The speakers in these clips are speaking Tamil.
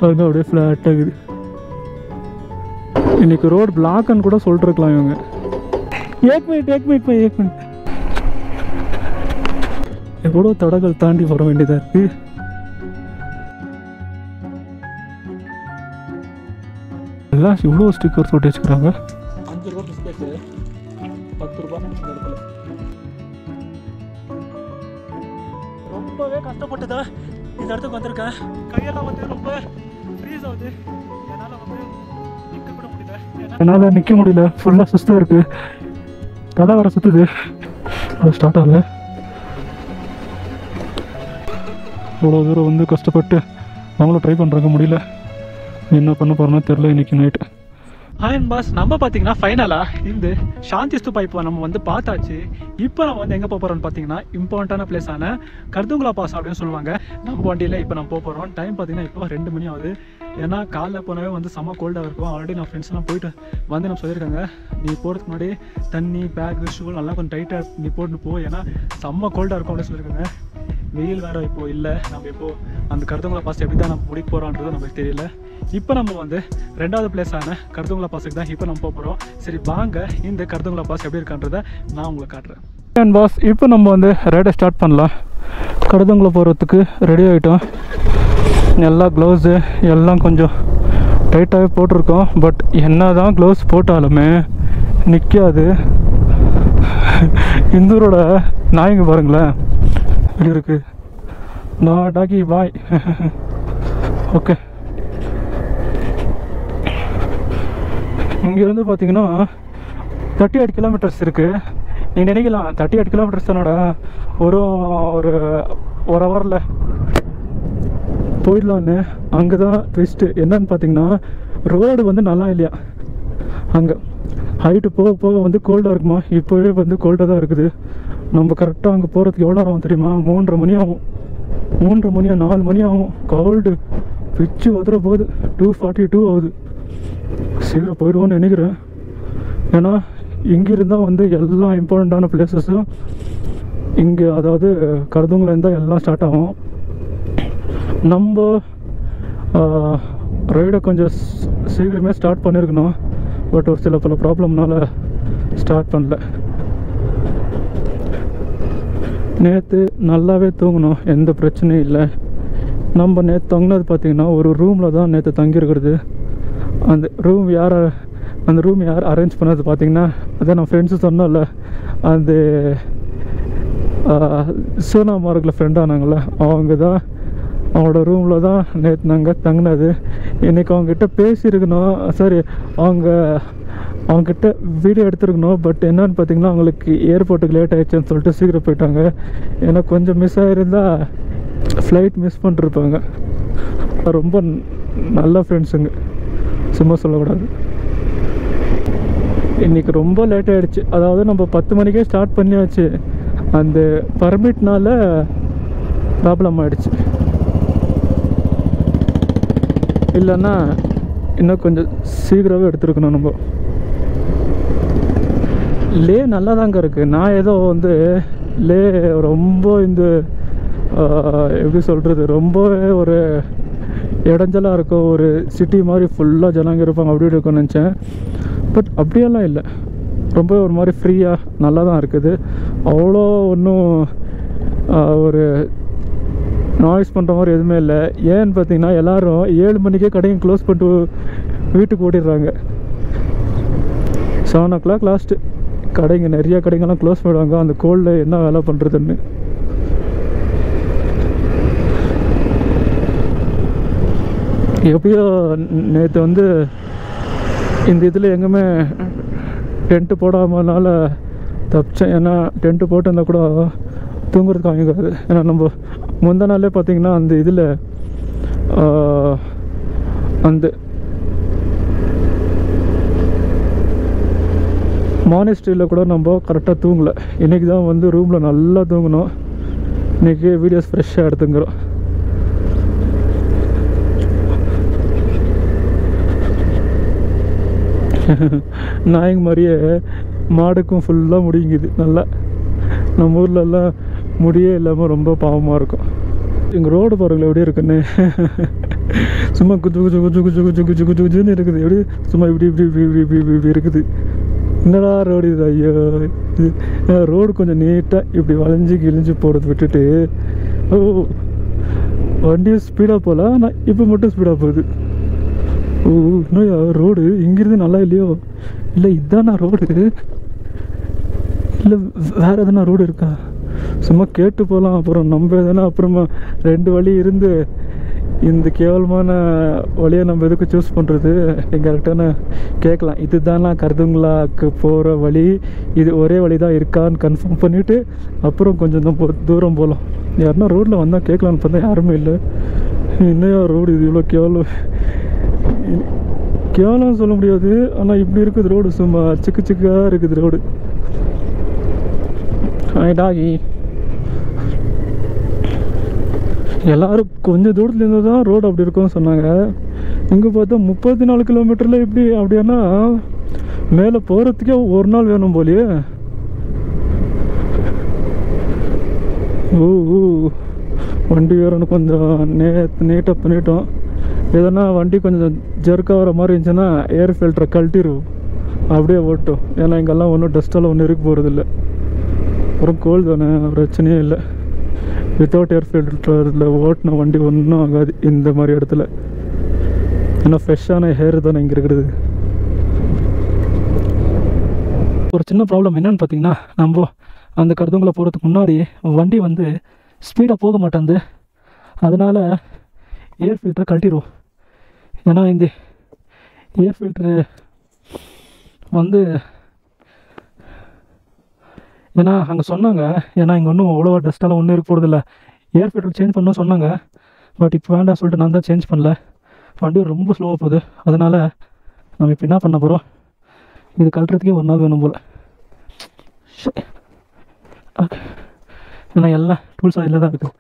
பாருங்க அப்படியே ஃப்ளாட் ஆகுது. இன்னைக்கு ரோடு பிளாக்னு கூட சொல்லிட்டுருக்கலாம் இவங்க. ஏக் மினிட் எவ்வளோ தடங்கள் தாண்டி வர வேண்டியதாக இருக்கு. எல்லாம் இவ்வளோ ஸ்டிக்கர்ஸ் ஒட்டி வச்சுக்கிறாங்க. 5 ரூபா பிஸ்கெட்டு 10 ரூபா. ரொம்பவே கஷ்டப்பட்டுதா இந்த இடத்துக்கு வந்திருக்கேன். கையெல்லாம் வந்து ரொம்ப ஃப்ரீஸ் ஆகுது. என்னால் நிற்க முடியல. ஃபுல்லாக சுஸ்தாக இருக்குது. தலை வர சுற்றுது. அது ஸ்டார்ட் ஆகல. இவ்வளோ தூரம் வந்து கஷ்டப்பட்டு அவங்களும் ட்ரை பண்ணுறாங்க, முடியல. என்ன பண்ண போகிறோன்னா தெரில இன்றைக்கி நைட்டு. அண்ட் பாஸ், நம்ம பார்த்தீங்கன்னா ஃபைனலாக இந்த சாந்தி ஸ்தூபா இப்போ நம்ம வந்து பார்த்தாச்சு. இப்போ நம்ம வந்து எங்கே போக போகிறோம்னு பார்த்தீங்கன்னா இம்பார்ட்டண்டான பிளேஸான கர்துங்களா பாஸ் அப்படின்னு சொல்லுவாங்க. நம்ம வண்டியில் இப்போ நம்ம போக போகிறோம். டைம் பார்த்தீங்கன்னா இப்போ 2 மணி ஆகுது. ஏன்னா காலைல போனவே வந்து செம்ம கோல்டாக இருக்கும். ஆல்ரெடி நான் ஃப்ரெண்ட்ஸ்லாம் போயிட்டு வந்து நம்ம சொல்லியிருக்காங்க, நீ போகிறதுக்கு முன்னாடி தண்ணி பேக் ஷூ நல்லா கொஞ்சம் டைட்டாக நீ போட்டு போ, ஏன்னா செம்ம கோல்டாக இருக்கும் அப்படின்னு சொல்லியிருக்காங்க. வெயில் வேறு இப்போது இல்லை. நம்ம இப்போது அந்த கர்துங்களா பாஸ் எப்படி தான் நம்ம முடிக்க போகிறோன்றது நமக்கு தெரியல. இப்போ நம்ம வந்து 2வது பிளேஸான கர்துங்களா பாஸுக்கு தான் இப்போ நம்ம போக போகிறோம். சரி வாங்க இந்த கர்துங்களா பாஸ் எப்படி இருக்கான்றதை நான் உங்களுக்கு காட்டுறேன். அண்ட் பாஸ், இப்போ நம்ம வந்து ரைடை ஸ்டார்ட் பண்ணலாம். கர்துங்களா போகிறதுக்கு ரெடி ஆகிட்டோம். எல்லா க்ளவுஸு எல்லாம் கொஞ்சம் டைட்டாகவே போட்டிருக்கோம். பட் என்ன தான் க்ளவுஸ் போட்டாலுமே நிற்காது. இந்தூரோட நாய்ங்க பாருங்களேன் இப்படி இருக்குது. நான் டாக்கி பாய். ஓகே, இங்கேருந்து பார்த்தீங்கன்னா 38 கிலோமீட்டர்ஸ் இருக்குது. நீங்கள் நினைக்கலாம் 38 கிலோமீட்டர்ஸ் தானோட ஒரு ஹவரில் போயிடலான்னு. அங்கே தான் ட்விஸ்ட்டு என்னன்னு பார்த்தீங்கன்னா, ரோடு வந்து நல்லா இல்லையா. அங்கே ஹைட்டு போக போக வந்து கோல்டாக இருக்குமா. இப்போவே வந்து கோல்டாக தான் இருக்குது. நம்ம கரெக்டாக அங்கே போகிறதுக்கு எவ்வளோ ஆகும் தெரியுமா? 3:30 மணி ஆகும். 3:30 மணியா 4 மணி ஆகும். கோல்டு பிச்சு வந்துட போகுது. 2:42 ஆகுது. சீக்கிரம் போயிடுவோன்னு நினைக்கிறேன். ஏன்னா இங்கிருந்தால் வந்து எல்லா இம்பார்ட்டண்ட்டான பிளேஸஸும் இங்கே, அதாவது கர்துங்களா இருந்தால் எல்லாம் ஸ்டார்ட் ஆகும். நம்ம ரைடை கொஞ்சம் சீக்கிரமே ஸ்டார்ட் பண்ணியிருக்கணும். பட் ஒரு சில பல ப்ராப்ளம்னால ஸ்டார்ட் பண்ணல. நேற்று நல்லாவே தூங்கணும், எந்த பிரச்சனையும் இல்லை. நம்ம நேற்று தங்கினது பார்த்திங்கன்னா ஒரு ரூமில் தான் நேற்று தங்கியிருக்கிறது. அந்த ரூம் யார் அரேஞ்ச் பண்ணது பார்த்திங்கன்னா, அதான் நான் ஃப்ரெண்ட்ஸு சொன்னோம்ல, அந்த சோனாமார்க்கில் ஃப்ரெண்டானாங்களே அவங்க தான். அவங்களோட ரூமில் தான் நேற்று நாங்கள் தங்கினது. இன்றைக்கி அவங்ககிட்ட பேசியிருக்கணும். சாரி, அவங்ககிட்ட வீடியோ எடுத்துருக்கணும். பட் என்னன்னு பார்த்தீங்கன்னா, அவங்களுக்கு ஏர்போர்ட்டுக்கு லேட் ஆகிடுச்சுன்னு சொல்லிட்டு சீக்கிரம் போயிட்டாங்க. ஏன்னா கொஞ்சம் மிஸ் ஆகிருந்தால் ஃப்ளைட் மிஸ் பண்ணிருப்பாங்க. ரொம்ப நல்ல ஃப்ரெண்ட்ஸுங்க, சும்மா சொல்லக்கூடாது. இன்றைக்கி ரொம்ப லேட் ஆகிடுச்சு. அதாவது நம்ம 10 மணிக்கே ஸ்டார்ட் பண்ணியாச்சு. அந்த பர்மிட்னால ப்ராப்ளம் ஆகிடுச்சு. இல்லைன்னா இன்னும் கொஞ்சம் சீக்கிரமே எடுத்துருக்கணும். நம்ம லே நல்லா தாங்க இருக்குது. நான் ஏதோ வந்து லே ரொம்ப இந்த எப்படி சொல்கிறது, ரொம்பவே ஒரு இடைஞ்சலாக இருக்கும். ஒரு சிட்டி மாதிரி ஃபுல்லாக ஜனங்க இருப்பாங்க அப்படி இருக்கும்னு நினச்சேன். பட் அப்படியெல்லாம் இல்லை. ரொம்ப ஒரு மாதிரி ஃப்ரீயாக நல்லா தான் இருக்குது. அவ்வளோ ஒன்றும் ஒரு நாய்ஸ் பண்ணுற மாதிரி எதுவுமே இல்லை. ஏன்னு பார்த்தீங்கன்னா, எல்லோரும் 7 மணிக்கே கடையும் க்ளோஸ் பண்ணிட்டு வீட்டுக்கு ஓடிடுறாங்க. 7 o'clock லாஸ்ட்டு கடைங்க, நிறையா கடைங்கெல்லாம் க்ளோஸ் பண்ணிடுவாங்க. அந்த கோல்டில் என்ன வேலை பண்ணுறதுன்னு. எப்பயோ நேற்று வந்து இந்த இதில் எங்கேயுமே டென்ட்டு போடாமனால தப்பிச்சேன். ஏன்னா டென்ட்டு போட்டிருந்தால் கூட தூங்குறதுக்கு வாங்கிக்காது. ஏன்னா நம்ம முந்த நாளே பார்த்திங்கன்னா அந்த இதில் அந்த மானிஸ்ட்ரியில் கூட நம்ம கரெக்டாக தூங்கலை. இன்றைக்கி தான் வந்து ரூமில் நல்லா தூங்கணும். இன்றைக்கி வீடியோஸ் ஃப்ரெஷ்ஷாக எடுத்துங்கிறோம். நாய்ங்க மாதிரியே மாடுக்கும் ஃபுல்லாக முடிங்குது. நல்லா நம்ம ஊர்லெல்லாம் முடியே இல்லாமல் ரொம்ப பாவமாக இருக்கும். எங்கள் ரோடு பாருங்களேன் எப்படி இருக்குன்னு. சும்மா குஜு குஜு குஜு குஜு குஜு குஜு குஜு குஜுன்னு இருக்குது. எப்படி சும்மா இப்படி இப்படி இப்படி இப்படி இப்படி இப்படி இப்படி இருக்குது. என்னடா ரோடு இது? ஐயோ, இது ரோடு கொஞ்சம் நீட்டாக இப்படி வளைஞ்சி கிழிஞ்சு போகிறது விட்டுட்டு வண்டியும் ஸ்பீடாக போகல. ஆனால் இப்போ மட்டும் ஸ்பீடாக போகுது. இன்னும் ரோடு இங்கிருந்து நல்லா இல்லையோ? இல்லை இதுதானா ரோடு? இல்லை வேறு எதனா ரோடு இருக்கா? சும்மா கேட்டு போகலாம். அப்புறம் நம்ம எதனா அப்புறமா 2 வழி இருந்து இந்த கேவலமான வழியை நம்ம எதுக்கு சூஸ் பண்ணுறது? கரெக்டான கேட்கலாம். இது தானா கருதுங்களாக்கு போகிற வழி, இது ஒரே வழி தான் இருக்கான்னு கன்ஃபார்ம் பண்ணிவிட்டு அப்புறம் கொஞ்சம் தான் தூரம் போகலாம். யாருன்னா ரோட்டில் வந்தால் கேட்கலான்னு பார்த்தா யாருமே இல்லை. இன்னையா ரோடு இது இவ்வளோ கேவலம் சொல்ல முடியாது. ஆனால் இப்படி இருக்குது ரோடு. சும்மா சிக்கு சிக்காக இருக்குது ரோடு. டாகி எல்லோரும் கொஞ்சம் தூரத்துலேருந்து தான் ரோடு அப்படி இருக்கும்னு சொன்னாங்க. இங்கே பார்த்தா 34 கிலோமீட்டரில் இப்படி அப்படின்னா மேலே போகிறதுக்கே ஒரு நாள் வேணும் போலியே. வண்டி வேறணும் கொஞ்சம் நீட்டாக பண்ணிட்டோம். எதனா வண்டி கொஞ்சம் ஜெர்க்காகிற மாதிரி இருந்துச்சுன்னா ஏர் ஃபில்டரை கழட்டிடுவோம், அப்படியே ஓட்டும். ஏன்னா இங்கெல்லாம் ஒன்றும் டஸ்ட்டெல்லாம் ஒன்றும் இருக்க போகிறதில்ல. அப்புறம் கோல்டு தானே, பிரச்சனையே இல்லை. வித்தவுட் ஏர் ஃபில்டரில் ஓட்டின வண்டி ஒன்றும் ஆகாது இந்த மாதிரி இடத்துல. ஏன்னா ஃப்ரெஷ்ஷான ஹேர் தானே இங்கே இருக்கிறது. ஒரு சின்ன ப்ராப்ளம் என்னன்னு பார்த்தீங்கன்னா, நம்ம அந்த கருதுங்களை போகிறதுக்கு முன்னாடி வண்டி வந்து ஸ்பீடாக போக மாட்டேங்குது. அதனால் ஏர் ஃபில்டரை கழட்டிடுவோம். ஏன்னா இந்த ஏர் ஃபில்ட்ரு வந்து ஏன்னா அங்கே சொன்னாங்க, ஏன்னா இங்கே ஒன்றும் அவ்வளோவா டஸ்ட்டாலும் ஒன்றும் இருக்க போகிறதில்ல, ஏர் ஃபில்டர் சேஞ்ச் பண்ணணும்னு சொன்னாங்க. பட் இப்போ வேண்டாம் சொல்லிட்டு நான் தான் சேஞ்ச் பண்ணல. வண்டி ரொம்ப ஸ்லோவாக போகுது. அதனால் நம்ம இப்போ என்ன பண்ண போகிறோம், இது கழட்டுறதுக்கே ஒரு நாள் வேணும் போல். ஓகே, ஏன்னா எல்லா டூல்ஸும் இதில் தான் இருக்குது.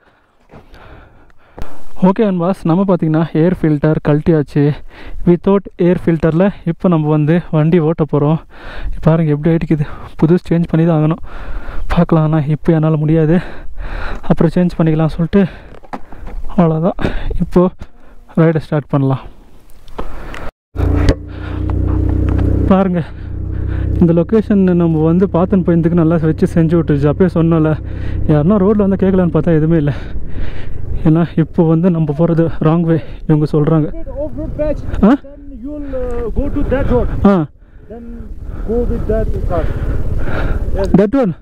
ஓகே அன்பாஸ், நம்ம பார்த்திங்கன்னா ஏர் ஃபில்டர் கழட்டியாச்சு. வித்தவுட் ஏர் ஃபில்டரில் இப்போ நம்ம வந்து வண்டி ஓட்ட போகிறோம். பாருங்கள் எப்படி ஆகிட்டுக்குது. புதுசு சேஞ்ச் பண்ணி தான் ஆகணும். பார்க்கலாம், ஆனால் இப்போ என்னால் முடியாது, அப்புறம் சேஞ்ச் பண்ணிக்கலாம் சொல்லிட்டு அவ்வளோதான். இப்போது ரைடை ஸ்டார்ட் பண்ணலாம். பாருங்கள், இந்த லொக்கேஷன் நம்ம வந்து பார்த்துன்னு போயிருந்துக்கு நல்லா வச்சு செஞ்சு விட்டுருச்சு. அப்பயே சொன்னோம்ல, யாருன்னா ரோட்டில் வந்து கேட்கலான்னு பார்த்தா எதுவுமே இல்லை. ஏன்னா இப்போ வந்து நம்ம போகிறது ராங் வே இவங்க சொல்கிறாங்க. That one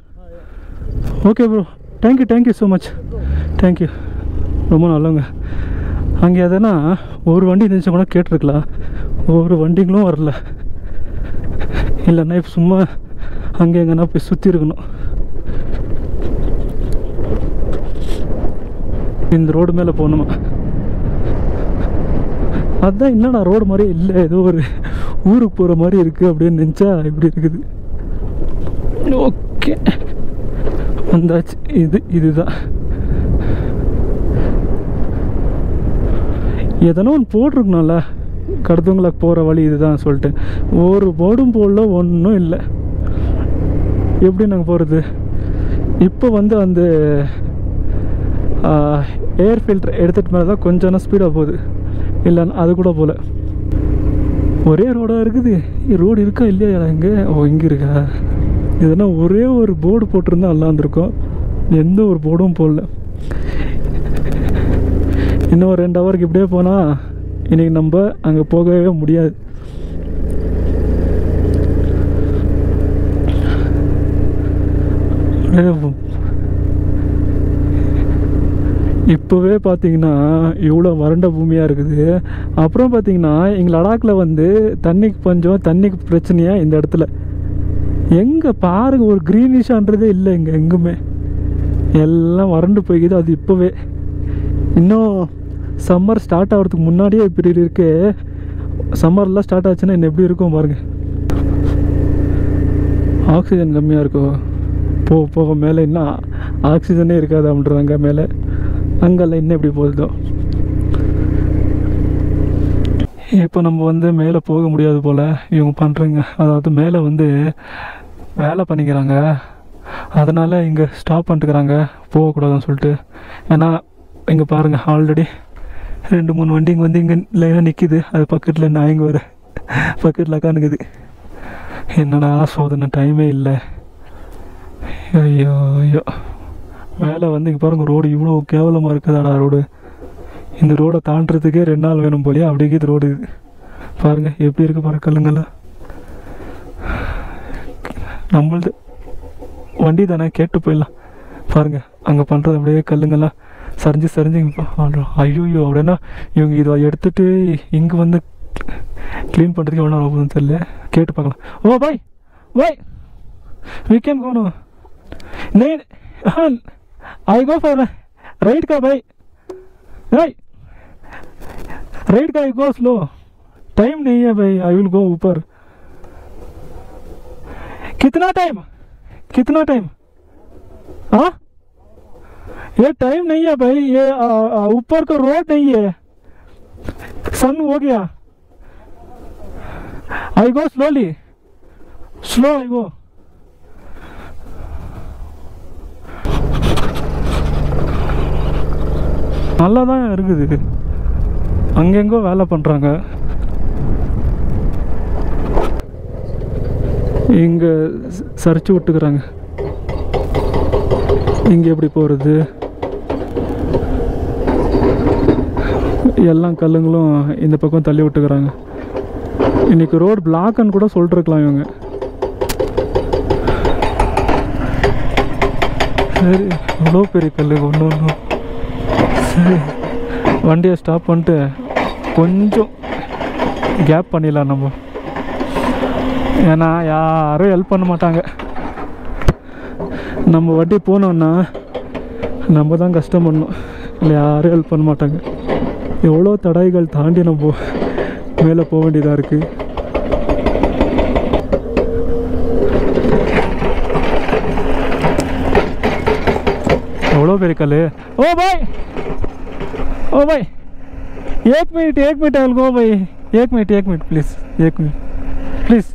okay bro, thank you so much, thank you, ரொம்ப நல்லவங்க. அங்கே எதனா ஒரு வண்டி இருந்துச்சு கூட கேட்டிருக்கலாம், ஒரு வண்டிங்களும் வரல. இல்லைன்னா இப்போ சும்மா அங்கே எங்கன்னா போய் சுற்றி இருக்கணும். இந்த ரோடு மேலே போகணுமா? அதுதான் என்னடா ரோடு மாதிரி இல்லை, ஏதோ ஒரு ஊருக்கு போகிற மாதிரி இருக்குது அப்படின்னு நினச்சா இப்படி இருக்குது. ஓகே வந்தாச்சு. இதுதான் எதனா ஒன்று போட்டிருக்கணும்ல, கடத்தவங்களுக்கு போகிற வழி இதுதான் சொல்லிட்டு ஒரு போர்டும் போடல, ஒன்றும் இல்லை. எப்படி நாங்கள் போகிறது? இப்போ வந்து அந்த ஏர் ஃபில்டர் எடுத்துகிட்டு மேலே தான் கொஞ்சம் ஸ்பீடாக போகுது, இல்லைன்னா அது கூட போகல. ஒரே ரோடாக இருக்குது. ரோடு இருக்கா இல்லையா இங்கே? இங்கே இருக்கா? இதனா ஒரே ஒரு போர்டு போட்டிருந்தா நல்லா இருந்திருக்கும். எந்த ஒரு போர்டும் போடல. இன்னும் ஒரு 2 ஹவருக்கு இப்படியே போனால் இன்றைக்கி நம்ம அங்கே போகவே முடியாது. இப்போவே பார்த்தீங்கன்னா இவ்வளோ வறண்ட பூமியாக இருக்குது. அப்புறம் பார்த்தீங்கன்னா எங்கள் லடாக்கில் வந்து தண்ணிக்கு பஞ்சம், தண்ணிக்கு பிரச்சனையாக இந்த இடத்துல எங்கே பாருங்க ஒரு க்ரீனிஷான்றதே இல்லை. இங்கே எங்குமே எல்லாம் வறண்டு போய்க்குது. அது இப்போவே இன்னும் சம்மர் ஸ்டார்ட் ஆகிறதுக்கு முன்னாடியே இப்படி இருக்கு. சம்மர்லாம் ஸ்டார்ட் ஆச்சுன்னா இன்னும் எப்படி இருக்கும் பாருங்கள். ஆக்சிஜன் கம்மியாக இருக்கும். போக போக மேலே இன்னும் ஆக்சிஜனே இருக்காது அப்படின்றாங்க மேலே. அங்கெல்லாம் இன்னும் எப்படி போகுதோ. இப்போ நம்ம வந்து மேலே போக முடியாது போல் இவங்க பண்ணுறங்க. அதாவது மேலே வந்து வேலை பண்ணிக்கிறாங்க, அதனால் இங்கே ஸ்டாப் பண்ணிட்டுக்கிறாங்க போகக்கூடாதுன்னு சொல்லிட்டு. ஏன்னா இங்கே பாருங்கள் ஆல்ரெடி 2-3 வண்டி இங்கே வந்து இங்கே லைனாக நிற்கிது. அது பக்கத்தில் நான் இங்கே வர பக்கத்தில் உட்காந்துக்குது. என்னடா சோதனை, டைமே இல்லை. ஐயோ ஐயோ, மேலே வந்து இங்கே பாருங்கள், ரோடு இவ்வளோ கேவலமாக இருக்குதாடா ரோடு. இந்த ரோடை தாண்டுறதுக்கே 2 நாள் வேணும் போலியா, அப்படியே இது ரோடு. இது பாருங்கள் எப்படி இருக்குது பாருங்க, கல்லுங்கெல்லாம். நம்மளது வண்டி தானே, கேட்டு போயிடலாம். பாருங்கள் அங்கே பண்ணுறது அப்படியே கல்லுங்கெல்லாம் சரிஞ்சு இங்கே ஐயோ அப்படின்னா இவங்க இதை எடுத்துகிட்டு இங்கே வந்து க்ளீன் பண்ணுறதுக்கு எவ்வளோ ஆகுதுன்னு தெரியல. கேட்டு பார்க்கலாம். ஓ பாய் பாய், வி கேன் கோ नो नहीं, हाँ आई गो फॉर राइट का भाई, राइट का आई गो स्लो, टाइम नहीं है भाई, आई विल गो ऊपर. कितना टाइम हाँ, ये टाइम नहीं है भाई, ये ऊपर का रोड नहीं है, सन हो गया. आई गो स्लोली, स्लो आई गो. நல்லா தான் இருக்குது. அங்கெங்கோ வேலை பண்ணுறாங்க. இங்கே சரிச்சு விட்டுக்கிறாங்க. இங்கே எப்படி போகிறது, எல்லாம் கல்லுங்களும் இந்த பக்கம் தள்ளி விட்டுக்கிறாங்க. இன்றைக்கி ரோடு பிளாக்னு கூட சொல்லிட்டுருக்கலாம் இவங்க. சரி, இவ்வளோ பெரிய கல் ஒன்று. சரி, வண்டியை ஸ்டாப் பண்ணிட்டு கொஞ்சம் கேப் பண்ணிடலாம் நம்ம. ஏன்னா யாரும் ஹெல்ப் பண்ண மாட்டாங்க. நம்ம வண்டி போனோன்னா நம்ம தான் கஷ்டம் பண்ணணும், இல்லை யாரும் ஹெல்ப் பண்ண மாட்டாங்க. எவ்வளோ தடைகள் தாண்டி நம்ம மேலே போக வேண்டியதாக இருக்குது. எவ்வளோ பெரிய கல். ஓ பாய், ओ भाई एक मिनट आई विल गो भाई, एक मिनट प्लीज़, एक मिनट प्लीज़,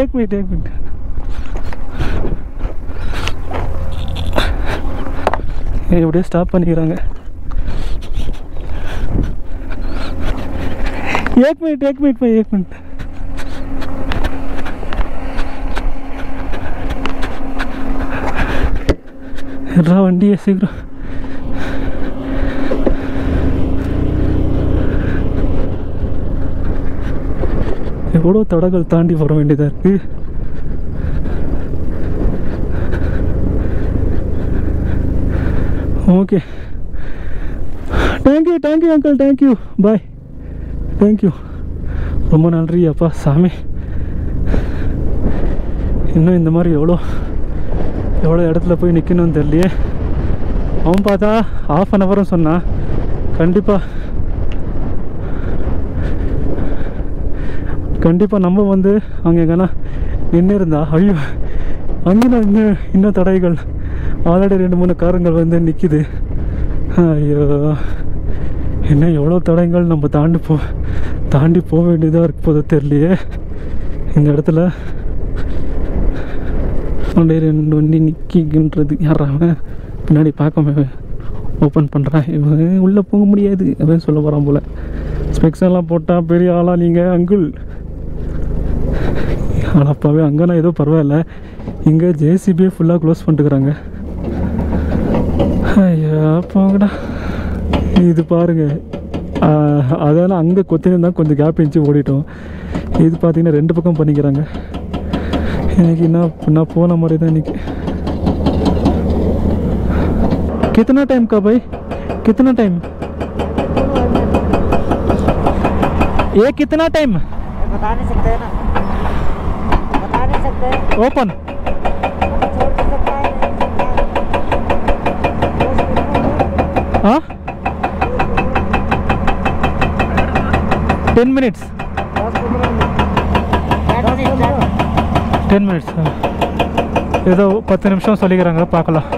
एक मिनट எப்படியே ஸ்டாப் பண்ணிக்கிறாங்க. एक मिनट भाई, एक मिनट. எட்ரா வண்டியை சீக்கிரம். எவ்வளோ தடைகள் தாண்டி வர வேண்டியதாக இருக்குது. ஓகே, தேங்க்யூ அங்கிள், தேங்க்யூ, பாய், தேங்க்யூ, ரொம்ப நன்றி அப்பா சாமி. இன்னும் இந்த மாதிரி எவ்வளோ இடத்துல போய் நிற்கணும்னு தெரியலையே. அவன் பார்த்தா 1/2 hour சொன்னான். கண்டிப்பாக நம்ம வந்து அங்கே எங்கன்னா நின்று இருந்தா, ஐயோ அங்கே இன்னும் தடைகள். ஆல்ரெடி 2-3 காருங்கள் வந்து நிற்கிது. ஐயோ, இன்னும் எவ்வளோ தடைகள் நம்ம தாண்டி போக வேண்டியதாக இருக்க போது தெரியலையே. இந்த இடத்துல அப்படியே 2 வண்டி நிற்கின்றது. யாராக பின்னாடி பார்க்காம ஓப்பன் பண்ணுறான். இவன் உள்ளே போக முடியாது அப்படின்னு சொல்ல போகிறான் போல். ஸ்பெக்ஸெல்லாம் போட்டால் பெரிய ஆளாக நீங்கள் அங்குள். ஆனாப்பாவே அங்கேனா ஏதோ பரவாயில்ல, இங்கே ஜேசிபியே ஃபுல்லாக க்ளோஸ் பண்ணிட்டுக்கிறாங்க. ஐயா போங்கடா. இது பாருங்கள், அதெல்லாம் அங்கே கொத்தினா கொஞ்சம் கேப் இருந்துச்சு ஓடிட்டோம். இது பார்த்தீங்கன்னா 2 பக்கம் பண்ணிக்கிறாங்க. இன்னைக்கு நான் போன மாதிரி தான் இன்னைக்கு. कितना टाइम का भाई, कितना टाइम, ये कितना टाइम बता नहीं सकते ना, बता नहीं सकते. ओपन हाँ 10 minutes 10 minutes ஏதோ 10 நிமிஷம் சொல்லிக்கிறாங்க, பார்க்கலாம்.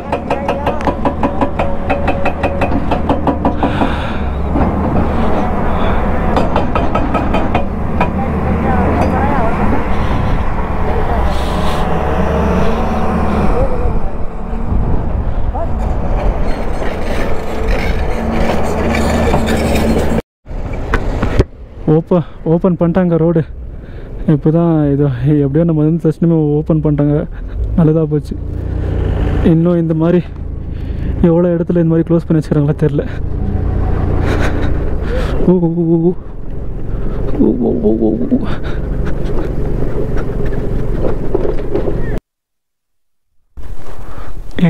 ஓப்பன் பண்ணிட்டாங்க ரோடு. இப்போ தான் இது எப்படியோ நம்ம வந்து தட்சணமே ஓப்பன் பண்ணிட்டாங்க, நல்லதாக போச்சு. இன்னும் இந்த மாதிரி எவ்வளோ இடத்துல இந்த மாதிரி க்ளோஸ் பண்ணி வச்சுக்கிறாங்களா தெரில.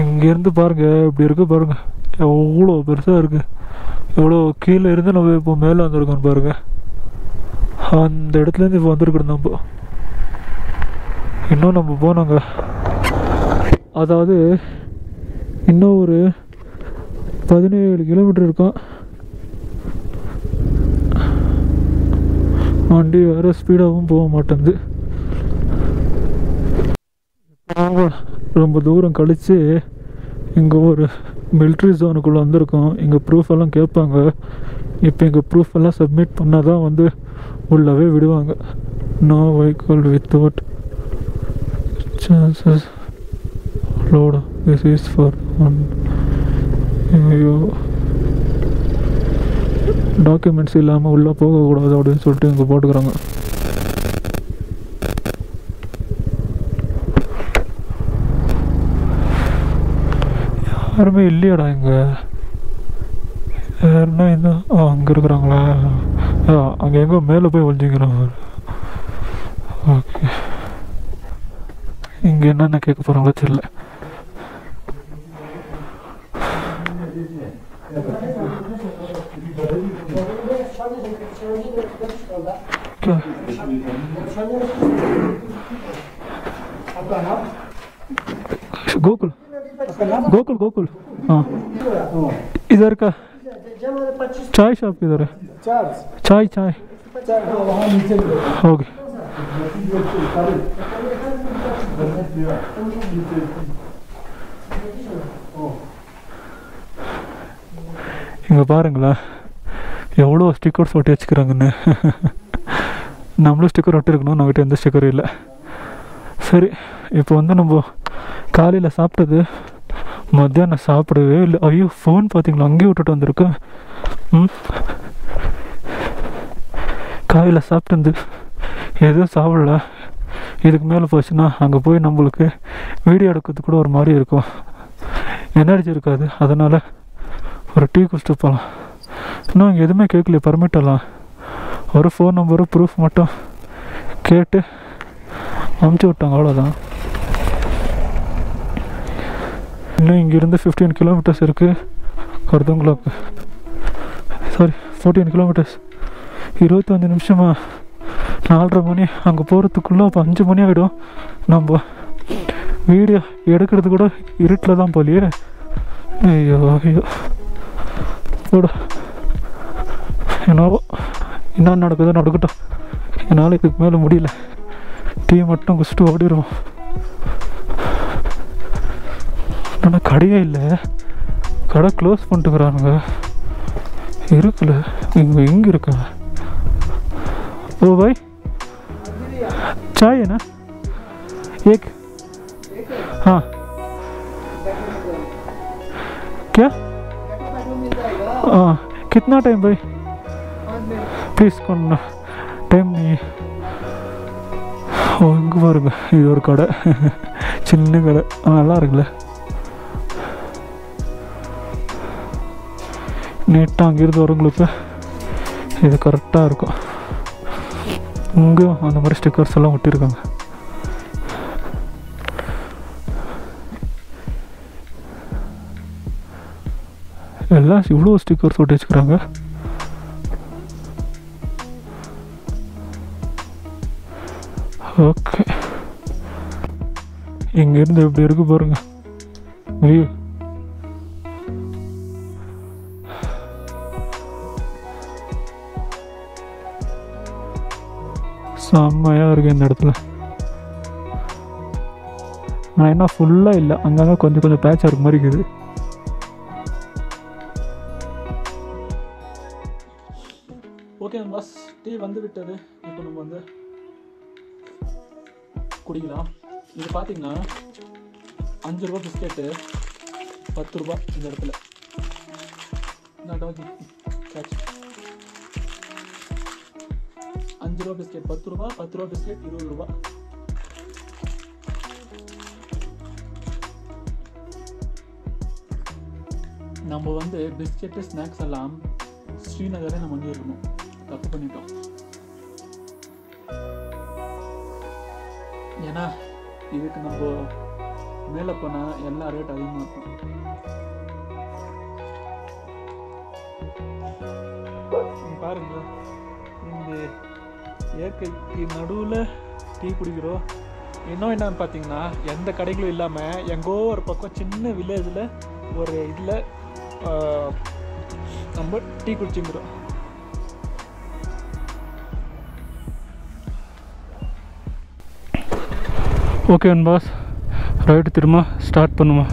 இங்கேருந்து பாருங்க, இப்படி இருக்கு பாருங்க, எவ்வளோ பெருசாக இருக்கு. எவ்வளோ கீழே இருந்து நம்ம இப்போ மேலே வந்திருக்கோம் பாருங்க. அந்த இடத்துலேருந்து இப்போ வந்துருக்கணும் நம்ம. இன்னும் நம்ம போனாங்க, அதாவது இன்னும் ஒரு 17 கிலோமீட்டர் இருக்கும். வண்டி வேறு ஸ்பீடாகவும் போக மாட்டேங்குது. ரொம்ப தூரம் கழித்து இங்கே ஒரு மிலிட்ரி ஜோனுக்குள்ளே வந்திருக்கோம். இங்கே ப்ரூஃப் எல்லாம் கேட்பாங்க. இப்போ இங்கே ப்ரூஃப் எல்லாம் சப்மிட் பண்ணால் தான் வந்து உள்ளவே விடுவாங்க. No vehicle without chances load, this is for one. ஐயோ, டாக்குமெண்ட்ஸ் இல்லாமல் உள்ளே போகக்கூடாது அப்படின்னு சொல்லிட்டு இங்கே போட்டுக்கிறாங்க. யாருமே இல்லையாடா இங்கே? யாருன்னா இந்த அங்கே இருக்கிறாங்களா? அங்கே எங்கே மேலே போய் ஒழிஞ்சிக்கிறாங்க. ஓகே, இங்கே என்னென்ன கேட்க போகிறாங்களோ தெரியல. गोकुल गोकुल गोकुल हाँ इधर का चाय शॉप किधर है? चाय चाय ओके. இங்கே பாருங்களா எவ்வளோ ஸ்டிக்கர்ஸ் ஒட்டி வச்சுக்கிறாங்கன்னு. நம்மளும் ஸ்டிக்கர் ஒட்டிருக்கணும், நம்மகிட்ட எந்த ஸ்டிக்கரும் இல்லை. சரி, இப்போ வந்து நம்ம காலையில் சாப்பிட்டது மத்தியானம் சாப்பிடவே இல்லை. ஐயோ, ஃபோன் பார்த்தீங்களா அங்கேயே விட்டுட்டு வந்திருக்கேன். காலையில் சாப்பிட்டு எதுவும் சாப்பிடல. இதுக்கு மேலே போச்சுன்னா அங்கே போய் நம்மளுக்கு வீடியோ எடுக்கிறது கூட ஒரு மாதிரி இருக்கும், எனர்ஜி இருக்காது. அதனால் ஒரு டீ குடிச்சிட்டு போகலாம். இன்னும் இங்கே எதுவுமே கேட்கல, பர்மிட் எல்லாம். ஒரு ஃபோன் நம்பரு ப்ரூஃப் மட்டும் கேட்டு அமுச்சு விட்டாங்க, அவ்வளோதான். இன்னும் இங்கேருந்து 15 கிலோமீட்டர்ஸ் இருக்குது கருதங்குளாக்கு. Sorry, 14 kilometres. 25 நிமிஷமா, 4:30 மணி. அங்கே போகிறதுக்குள்ளே அப்போ 5 மணி ஆகிடும். நம்ம வீடியோ எடுக்கிறது கூட இருட்டில் தான் போலியே. ஐயோ ஐயோ போட, என்னவோ என்ன நடக்குதோ நடக்கட்டும். என்னால் இதுக்கு மேலே முடியல. டீ மட்டும் குடிச்சிட்டு ஓடிடுவோம். ஆனால் கடையே இல்லை, கடை க்ளோஸ் பண்ணிட்டுக்கிறானுங்க. இருக்குல்ல, இங்கே எங்கே இருக்கா? ओ भाई चाय है ना एक? हाँ क्या? हाँ कितना टाइम भाई? प्लीज़ कौन टाइम नहीं. ஓ, இங்கே பாருங்க, இது ஒரு கடை, சின்ன கடை, நல்லா இருக்குல்ல. நீட்டாக அங்கேருந்து வரவங்களுக்கு இது கரெக்டாக இருக்கும். இங்கேயும் அந்த மாதிரி ஸ்டிக்கர்ஸ் எல்லாம் ஒட்டியிருக்காங்க. எல்லாம் இவ்வளோ ஸ்டிக்கர்ஸ் ஒட்டி வச்சுக்கிறாங்க. ஓகே, இங்கேருந்து எப்படி இருக்கு பாருங்க வியூ. செம்மையாக இருக்குது இந்த இடத்துல. நான் என்ன ஃபுல்லாக இல்லை, அங்கங்கே கொஞ்சம் கொஞ்சம் பேட்சாக இருக்க மாதிரி இருக்குது. ஓகே பாஸ், டீ வந்து விட்டது. இப்போ நம்ம வந்து குடிக்கலாம். இது பார்த்தீங்கன்னா 5 ரூபா பிஸ்கெட்டு, 10 ரூபா இந்த இடத்துல. 5 ரூபா பிஸ்கெட் 10 ரூபா, 10 ரூபா பிஸ்கெட் 20 ரூபா. நம்ம வந்து பிஸ்கெட்டு ஸ்நாக்ஸ் எல்லாம் ஸ்ரீநகரே நம்ம வந்து இருக்கணும், தப்பு பண்ணிட்டோம். ஏன்னா இதுக்கு நம்ம மேலே போனால் எல்லா ரேட் அதிகமாக இருக்கும். பாருங்க, இந்த இயற்கைக்கு நடுவில் டீ குடிக்கிறோம். இன்னும் என்னன்னு பார்த்தீங்கன்னா, எந்த கடைகளும் இல்லாமல் எங்கோ ஒரு பக்கம் சின்ன வில்லேஜில் ஒரு இதில் நம்ம டீ குடிச்சுங்கிறோம். ஓகே பாஸ், ரைட்டு திரும்ப ஸ்டார்ட் பண்ணுமா.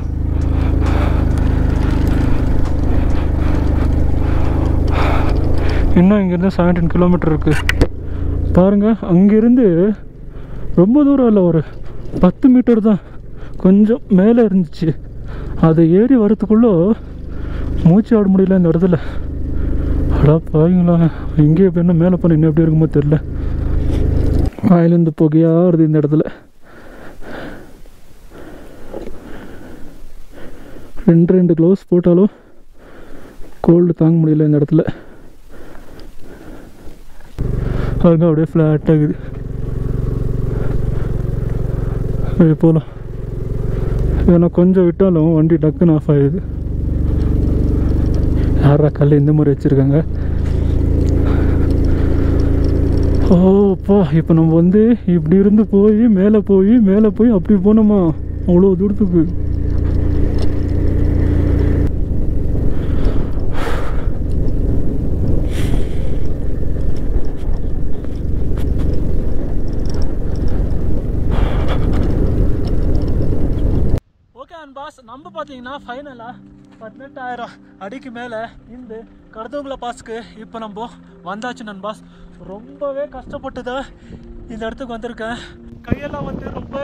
இன்னும் இங்கேருந்து 17 கிலோமீட்டர் இருக்குது பாருங்கள். அங்கேருந்து ரொம்ப தூரம் இல்லை, ஒரு 10 மீட்டர் தான், கொஞ்சம் மேலே இருந்துச்சு. அதை ஏறி வரத்துக்குள்ளே மூச்சு ஆட முடியல இந்த இடத்துல. அடா பாருங்களா, இங்கே இப்போ என்ன மேலே பண்ண இன்னும் எப்படி இருக்குமோ தெரில. வாயிலேருந்து புகையாக வருது இந்த இடத்துல. 2 க்ளவுஸ் போட்டாலும் கோல்டு தாங்க முடியல இந்த இடத்துல. பாருங்க, அப்படியே ஃப்ளாட் ஆகுது. அப்படியே போகலாம். ஏன்னா கொஞ்சம் விட்டாலும் வண்டி டக்குன்னு ஆஃப் ஆகிடுது. யாரா கல் இந்த மாதிரி வச்சுருக்காங்க. ஓப்பா, இப்போ நம்ம வந்து இப்படி இருந்து போய் மேலே போய் அப்படி போனோமா அவ்வளோ தூரத்துக்கு. பாஸ், நம்ம பார்த்தீங்கன்னா ஃபைனலாக 18,000 அடிக்கு மேலே இந்த கடத்தவங்கள பாஸ்க்கு இப்போ நம்ம வந்தாச்சு நண்பாஸ். ரொம்பவே கஷ்டப்பட்டு தான் இந்த இடத்துக்கு வந்திருக்கேன். கையெல்லாம் வந்து ரொம்ப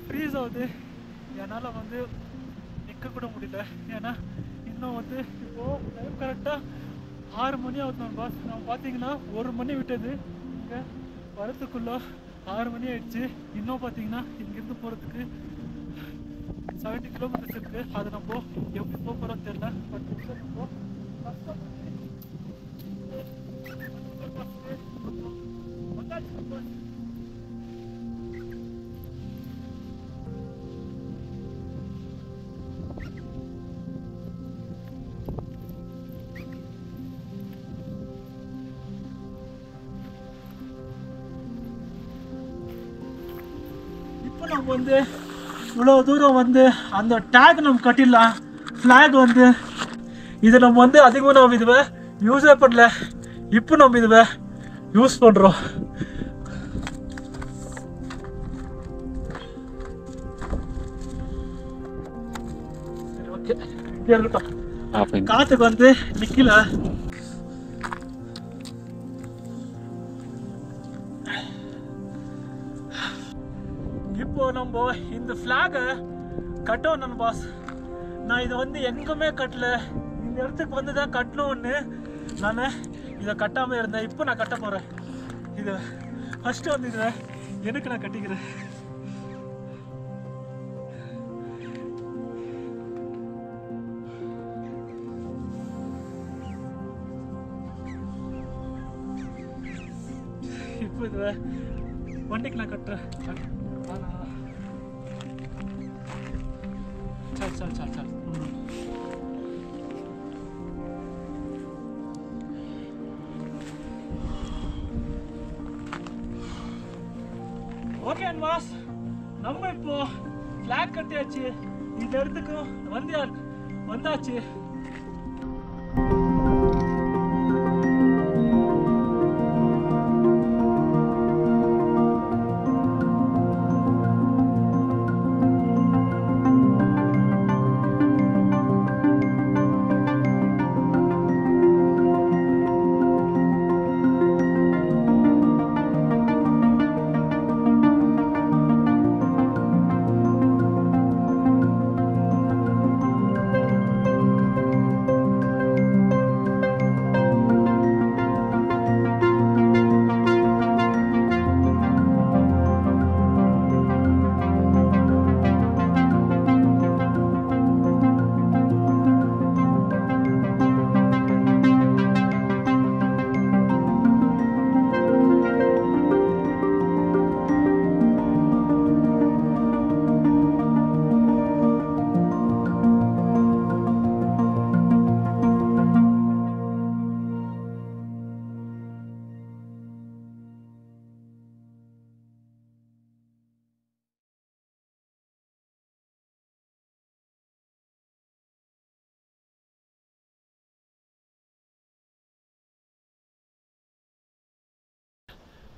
ஃப்ரீஸ் ஆகுது. என்னால் வந்து நிற்கக்கூட முடியல. ஏன்னா இன்னும் வந்து இப்போது டைம் கரெக்டாக 6 மணி ஆகுது நண்பாஸ். நம்ம பார்த்தீங்கன்னா 1 மணி விட்டது, இங்கே வரத்துக்குள்ளே 6 மணி ஆயிடுச்சு. இன்னும் பார்த்தீங்கன்னா இங்கேருந்து போகிறதுக்கு 70 கிலோமீட்டர்ஸ் இருக்கு. அது நம்ம எப்படி போகிறோம் தெரியல. பட் நம்ம இப்போ நம்ம வந்து இவ்வளோ தூரம் வந்து அந்த டேக் நம்ம கட்டிடலாம். ஃப்ளாக் வந்து இதை நம்ம வந்து அதிகமாக நம்ம இதுவை யூஸே பண்ணல. இப்போ நம்ம இதுவை யூஸ் பண்ணுறோம். சரி, ஓகே, இருக்கட்டும். காற்றுக்கு வந்து நிற்கல. இப்போ நம்ம இந்த ஃப்ளாகை கட்டணும் பாஸ். நான் இதை வந்து எங்குமே கட்டல, இந்த இடத்துக்கு வந்து தான் கட்டணும்னு நான் இதை கட்டாமல் இருந்தேன். இப்போ நான் கட்ட போகிறேன். இதை ஃபஸ்ட்டு வந்து இதை எனக்கு நான் கட்டிக்கிறேன். இப்போ இதை வண்டிக்கு நான் கட்டுறேன். चल ஓகே அன்வாஸ், நம்ம இப்போ ஃபிளாக் கட்டியாச்சு. இந்த இடத்துக்கு வந்தாச்சு.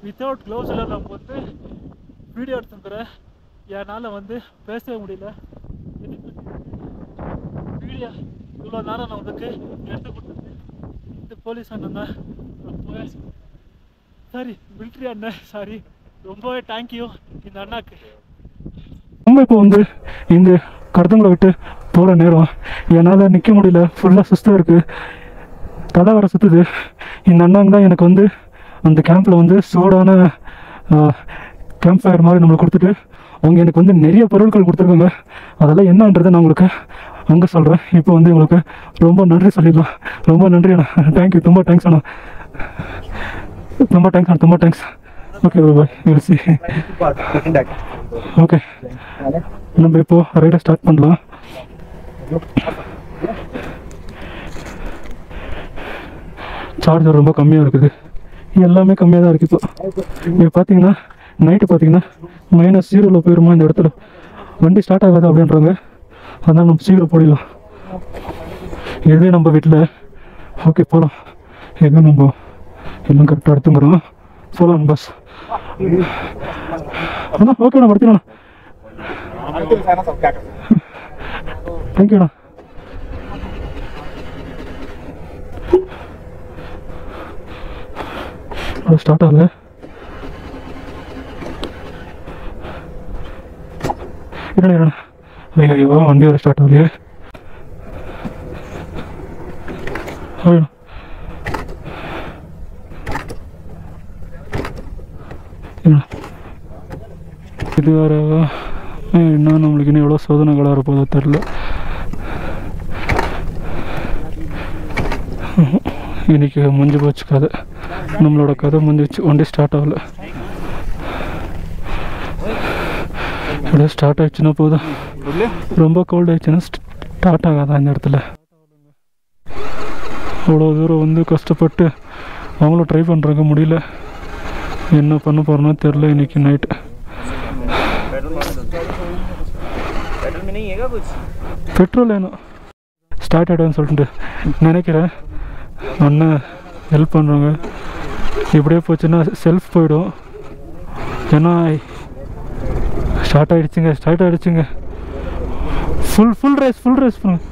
வித்தவுட் க்ளவுஸில் நம்ம வந்து வீடியோ எடுத்துக்கிறேன். என்னால் வந்து பேசவே முடியல. வீடியோ இவ்வளோ நேரம் நான் உங்களுக்கு எடுத்து கொடுத்தது இந்த போலீஸ் அண்ணன் தான். ரொம்பவே சாரி, மிலிட்ரி அண்ணன், சாரி, ரொம்பவே தேங்க்யூ இந்த அண்ணாக்கு. நம்ம இப்போ வந்து இந்த கடத்தங்களை விட்டு போகிற நேரம் என்னால் நிற்க முடியல. ஃபுல்லாக சுஸ்தாக இருக்குது, தலை வர சுற்றுது. இந்த அண்ணாங்க தான் எனக்கு வந்து அந்த கேம்பில் வந்து சூடான கேம்ப் ஃபயர் மாதிரி நம்மளுக்கு கொடுத்துட்டு அவங்க எனக்கு வந்து நிறைய பொருட்கள் கொடுத்துருக்காங்க. அதெல்லாம் என்னன்றதை நான் உங்களுக்கு அங்கே சொல்கிறேன். இப்போ வந்து உங்களுக்கு ரொம்ப நன்றி சொல்லிடலாம். ரொம்ப நன்றி அண்ணா, தேங்க்யூ, ரொம்ப தேங்க்ஸ் அண்ணா, ரொம்ப தேங்க்ஸ் அண்ணா, ரொம்ப thanks. Okay bye, will see. Okay, நம்ம இப்போ ரைடை ஸ்டார்ட் பண்ணலாம். சார்ஜர் ரொம்ப கம்மியாக இருக்குது, எல்லாமே கம்மியாக தான் இருக்குது. இப்போ பார்த்தீங்கன்னா நைட்டு பார்த்தீங்கன்னா -0 போயிருமா இந்த இடத்துல, வண்டி ஸ்டார்ட் ஆகாது அப்படின்றாங்க. அதனால் நம்ம சீக்கிரம் போயிடலாம். எதுவே நம்ம வீட்டில் ஓகே போகலாம். எதுவும் நம்ம எல்லாம் கரெக்டாக எடுத்துக்கிறோம், போகலாம் பஸ். அண்ணா ஓகேண்ணா, படுத்தினா தேங்க்யூண்ணா. ஸ்டார்ட் ஆகல. என்னண்ணா, ஐயோ வண்டி வர ஸ்டார்ட் ஆகலையே. இது வேற இன்னும் நம்மளுக்கு இன்னும் எவ்வளோ சோதனைகளாக இருப்பதோ தெரில. இன்னைக்கு முடிஞ்சு போச்சு கதை, நம்மளோட கதை முடிஞ்சிச்சு. வண்டி ஸ்டார்ட் ஆகலை. அப்படியே ஸ்டார்ட் ஆகிடுச்சுன்னா போதும், ரொம்ப கோல்ட் ஆகிடுச்சுன்னா ஸ்டார்ட் ஆகாதான் இந்த இடத்துல. அவ்வளோ தூரம் வந்து கஷ்டப்பட்டு அவங்களும் ட்ரை பண்ணுறாங்க, முடியல. என்ன பண்ண போகிறோன்னா தெரில இன்னைக்கு நைட்டு. பெட்ரோல் வேணும், ஸ்டார்ட் ஆகிடுன்னு சொல்லிட்டு நினைக்கிறேன். அண்ணன் ஹெல்ப் பண்ணுறாங்க. இப்படியே போச்சுன்னா செல்ஃப் போயிடும். ஏன்னா ஸ்டார்ட் ஆகிடுச்சுங்க. ஃபுல் ரேஸ் பண்ணுங்க.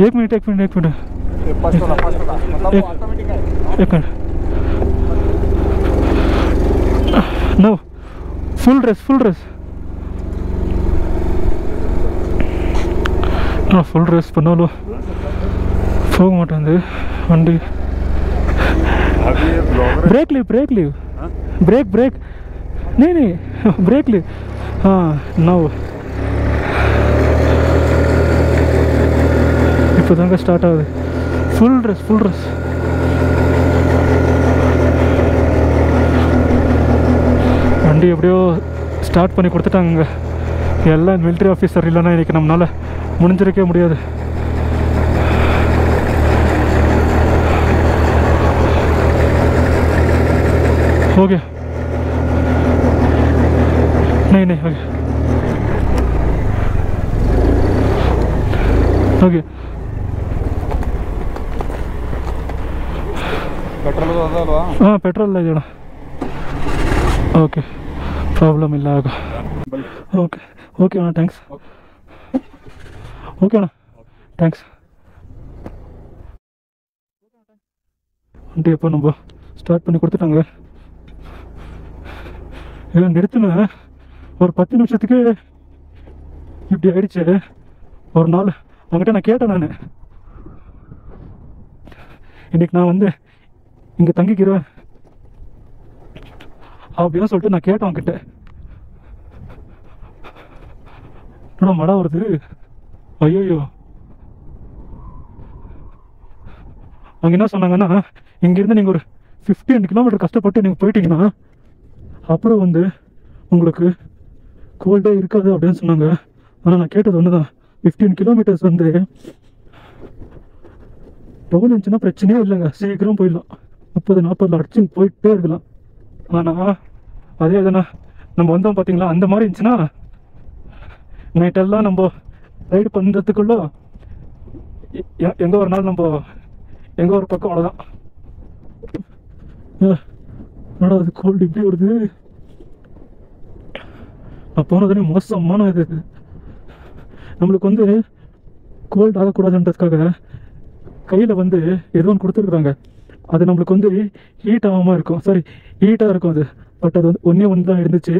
एक मिनट no full race full race பண்ணாலும் போக மாட்டேங்குது வண்டி. ब्रेक लीव ब्रेक नहीं ब्रेक लीव. हाँ नो இப்போ தாங்க ஸ்டார்ட் ஆகுது. ஃபுல் ட்ரெஸ் வண்டி எப்படியோ ஸ்டார்ட் பண்ணி கொடுத்துட்டாங்க. எல்லாம் மிலிட்ரி ஆஃபீஸர் இல்லைன்னா இன்றைக்கி நம்மளால் முடிஞ்சிருக்கவே முடியாது. ஓகே नहीं ओके हाँ पेट्रोल है ओके प्रॉब्लम इल्ल ओके ओके अಣ್ಣ थैंक्स ओके अಣ್ಣ थैंक्स வண்டி எப்போ நம்ம ஸ்டார்ட் பண்ணி கொடுத்துட்டாங்க. இதில் நிறுத்தினேன் ஒரு 10 நிமிஷத்துக்கு இப்படி ஆயிடுச்சு. ஒரு நாள் அவங்ககிட்ட நான் கேட்டேன், நான் இன்னைக்கு நான் வந்து இங்கே தங்கிக்கிறேன் அப்படின்னு சொல்லிட்டு நான் கேட்டேன் அவங்ககிட்ட. என்னடா மழை வருது, ஐயோ. அவங்க என்ன சொன்னாங்கன்னா, இங்கேருந்து நீங்கள் ஒரு 15 கிலோமீட்டர் கஷ்டப்பட்டு நீங்கள் போயிட்டீங்கன்னா அப்புறம் வந்து உங்களுக்கு கோல்டே இருக்காது அப்படின்னு சொன்னாங்க. ஆனால் நான் கேட்டது ஒன்று தான், 15 கிலோமீட்டர்ஸ் வந்து டவுன் இருந்துச்சுன்னா பிரச்சனையே இல்லைங்க, சீக்கிரம் போயிடலாம். 30-40 அடிச்சுன்னு போயிட்டே இருக்கலாம். ஆனால் அதே எதுனா நம்ம வந்தோம் பார்த்தீங்களா, அந்த மாதிரி இருந்துச்சுன்னா நைட்டெல்லாம் நம்ம ரைடு பண்ணுறதுக்குள்ள எங்கே ஒரு நாள் நம்ம எங்கே ஒரு பக்கம் அவ்வளோதான். என்னடா அது கோல்டு இப்படி வருது. நான் போனதுனே மோசமான இது. நம்மளுக்கு வந்து கோல்டு ஆகக்கூடாதுன்றதுக்காக கையில் வந்து ஏதோ ஒன்று கொடுத்துருக்குறாங்க. அது நம்மளுக்கு வந்து ஹீட் ஆகாமல் இருக்கும், சாரி ஹீட்டாக இருக்கும் அது. பட் அது வந்து ஒன்று தான் இருந்துச்சு.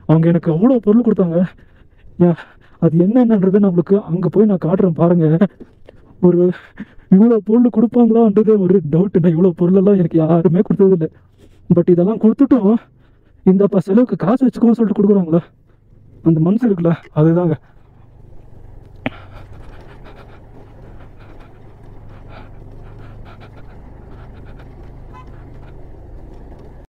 அவங்க எனக்கு அவ்வளோ பொருள் கொடுத்தாங்க. அது என்னென்னன்றது நம்மளுக்கு அங்கே போய் நான் காட்டுறேன் பாருங்கள். ஒரு இவ்வளோ பொருள் கொடுப்பாங்களான்றது ஒரு டவுட்டுண்ணா. இவ்வளோ பொருளெல்லாம் எனக்கு யாருமே கொடுத்ததில்லை. பட் இதெல்லாம் கொடுத்துட்டும் இந்த செலவுக்கு காசு வச்சுக்கோன்னு சொல்லிட்டு கொடுக்குறாங்களா, அந்த மனசு இருக்குல்ல, அதுதாங்க.